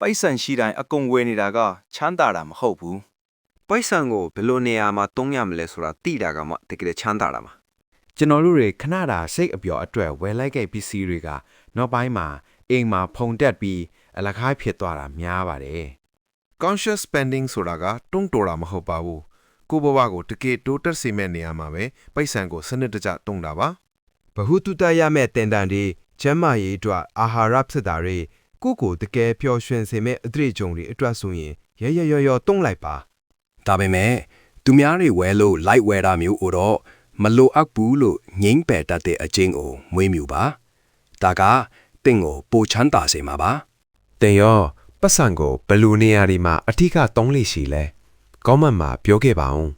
ပိုက်ဆံရှိတိုင်းအကုန်ဝယ်နေတာကချမ်းသာတာမဟုတ်ဘူး ပိုက်ဆံကိုဘယ်လိုနေရာမှာသုံးရမလဲဆိုတာသိတာကမှတကယ်ချမ်းသာတာမှာ ကျွန်တော်တို့တွေခဏတာစိတ်အပျော်အတွက်ဝယ်လိုက်တဲ့ပစ္စည်းတွေကနောက်ပိုင်းမှာအိမ်မှာဖုန်တက်ပြီးအလကားဖြစ်သွားတာများပါတယ် conscious spending ဆိုတာကတွန်းတော်တာမဟုတ်ပါဘူးကိုဘဝကိုတကယ်တိုးတက်စေမဲ့နေရာမှာပဲပိုက်ဆံကိုစနစ်တကျတုံးတာပါ ဘဟုတုတရမဲ့တင်တန်တွေကျမ်းမာရေးအတွက်အာဟာရဖြစ်တာတွေကိုကိုတကယ်ပျော်ရွှင်စေမဲ့အတွေ့အကြုံတွေအတွက်ဆိုရင်ရရရရတုံးလိုက်ပါ ဒါပေမဲ့သူများတွေဝဲလို့ light ဝဲတာမျိုးကိုတော့မလိုအပ်ဘူးလို့ငိမ့်ပယ်တတ်တဲ့အကျင့်ကိုမွေးမြူပါဒါကတင့်ကိုပိုချမ်းသာစေမှာပါ တင်ရောပတ်စံကိုဘယ်လိုနေရာဒီမှာအထီးကတုံးလိရှိလဲကောမန့်မှာပြောခဲ့ပါအောင်